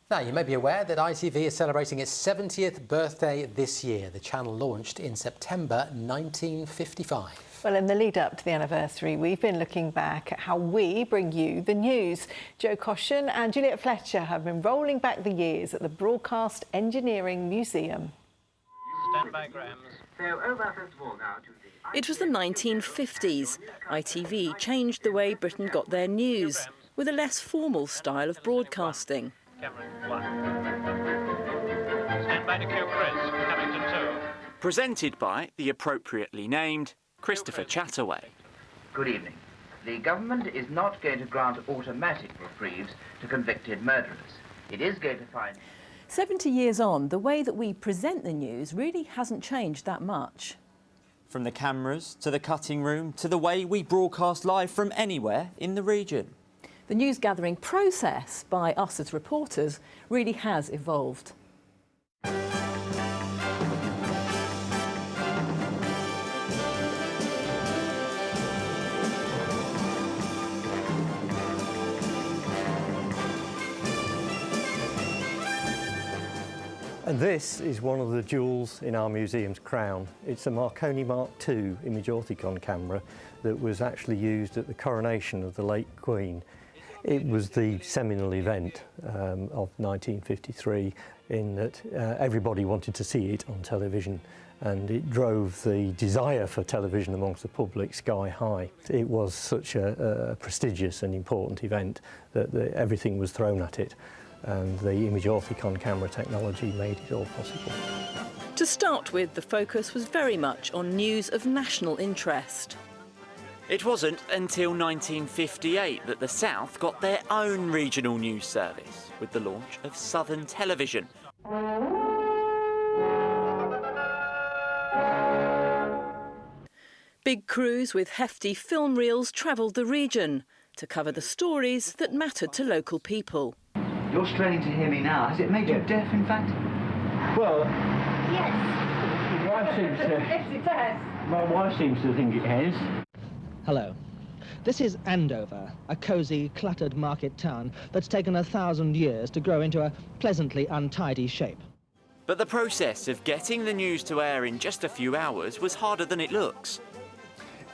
Now, you may be aware that ITV is celebrating its 70th birthday this year. The channel launched in September 1955. Well, in the lead up to the anniversary, we've been looking back at how we bring you the news. Joe Caution and Juliet Fletcher have been rolling back the years at the Broadcast Engineering Museum. Stand by, Grams. It was the 1950s. ITV changed the way Britain got their news, with a less formal style of broadcasting. Cameron 1. Stand by to cue Chris, coming to 2. Presented by the appropriately named Christopher Chataway. Good evening. The government is not going to grant automatic reprieves to convicted murderers. It is going to find... 70 years on, the way that we present the news really hasn't changed that much. From the cameras to the cutting room to the way we broadcast live from anywhere in the region. The news gathering process by us as reporters really has evolved. And this is one of the jewels in our museum's crown. It's a Marconi Mark II image orthicon camera that was actually used at the coronation of the late Queen. It was the seminal event of 1953 in that everybody wanted to see it on television, and it drove the desire for television amongst the public sky high. It was such a prestigious and important event that everything was thrown at it, and the image orthicon camera technology made it all possible. To start with, the focus was very much on news of national interest. It wasn't until 1958 that the South got their own regional news service, with the launch of Southern Television. Big crews with hefty film reels travelled the region to cover the stories that mattered to local people. You're straining to hear me now. Has it made you deaf, in fact? Well, yes. My wife seems to... Yes, it has. My wife seems to think it has. Hello. This is Andover, a cosy, cluttered market town that's taken 1,000 years to grow into a pleasantly untidy shape. But the process of getting the news to air in just a few hours was harder than it looks.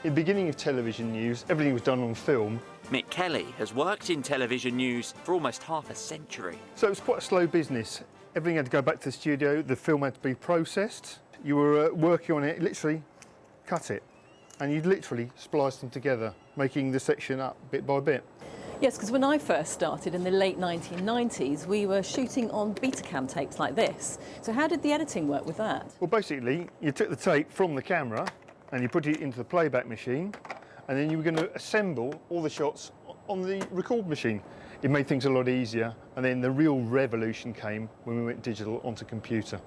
In the beginning of television news, everything was done on film. Mick Kelly has worked in television news for almost half a century. So it was quite a slow business. Everything had to go back to the studio, the film had to be processed. You were working on it, literally cut it, and you'd literally splice them together, making the section up bit by bit. Yes, because when I first started in the late 1990s, we were shooting on Betacam tapes like this. So how did the editing work with that? Well, basically, you took the tape from the camera and you put it into the playback machine, and then you were going to assemble all the shots on the record machine. It made things a lot easier, and then the real revolution came when we went digital onto computer.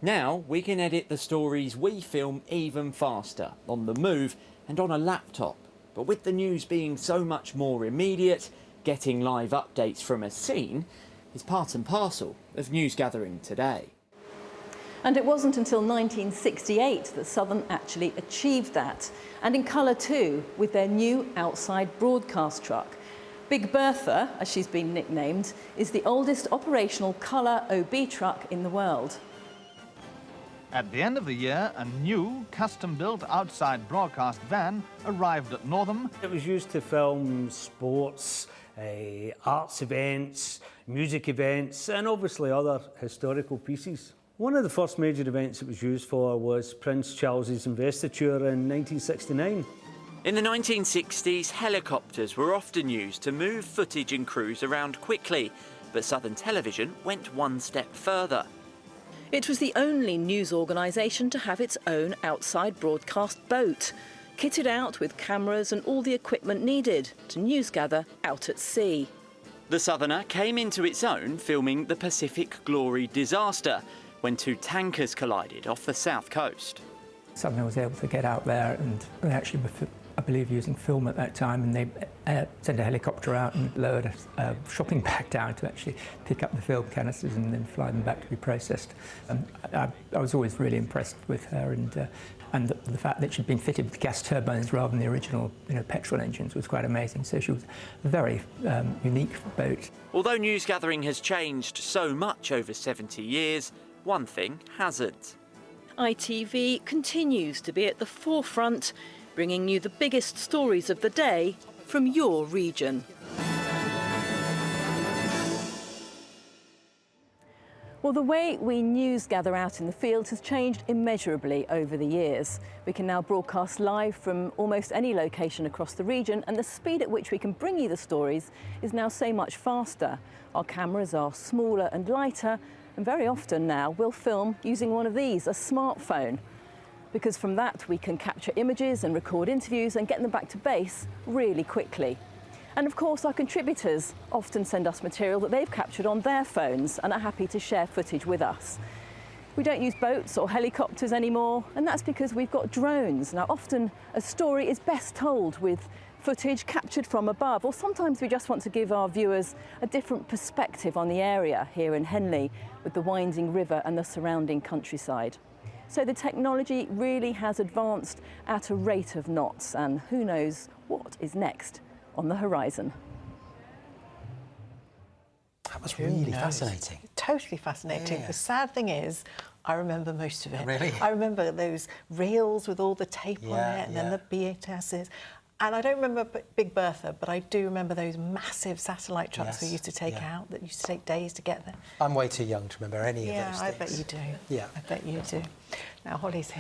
Now we can edit the stories we film even faster, on the move and on a laptop. But with the news being so much more immediate, getting live updates from a scene is part and parcel of news gathering today. And it wasn't until 1968 that Southern actually achieved that, and in colour too, with their new outside broadcast truck. Big Bertha, as she's been nicknamed, is the oldest operational colour OB truck in the world. At the end of the year, a new, custom-built outside broadcast van arrived at Northam. It was used to film sports, arts events, music events, and obviously other historical pieces. One of the first major events it was used for was Prince Charles's investiture in 1969. In the 1960s, helicopters were often used to move footage and crews around quickly, but Southern Television went one step further. It was the only news organisation to have its own outside broadcast boat, kitted out with cameras and all the equipment needed to newsgather out at sea. The Southerner came into its own filming the Pacific Glory disaster, when two tankers collided off the south coast. Southerner was able to get out there and actually I believe, using film at that time, and they sent a helicopter out and lowered a shopping bag down to actually pick up the film canisters and then fly them back to be processed. I was always really impressed with her, and the fact that she'd been fitted with gas turbines rather than the original, petrol engines was quite amazing. So she was a very unique boat. Although news gathering has changed so much over 70 years, one thing hasn't. ITV continues to be at the forefront, bringing you the biggest stories of the day from your region. Well, the way we news gather out in the field has changed immeasurably over the years. We can now broadcast live from almost any location across the region, and the speed at which we can bring you the stories is now so much faster. Our cameras are smaller and lighter, and very often now we'll film using one of these, a smartphone, because from that we can capture images and record interviews and get them back to base really quickly. And of course, our contributors often send us material that they've captured on their phones and are happy to share footage with us. We don't use boats or helicopters anymore, and that's because we've got drones. Now, often a story is best told with footage captured from above, or sometimes we just want to give our viewers a different perspective on the area here in Henley with the winding river and the surrounding countryside. So the technology really has advanced at a rate of knots, and who knows what is next on the horizon. That was really fascinating. Totally fascinating. Yeah. The sad thing is, I remember most of it. Really? I remember those reels with all the tape on it, and then the BHSs. And I don't remember Big Bertha, but I do remember those massive satellite trucks we used to take out that used to take days to get there. I'm way too young to remember any of those things. Yeah, I bet you do. Yeah. I bet you do. Now, Holly's here.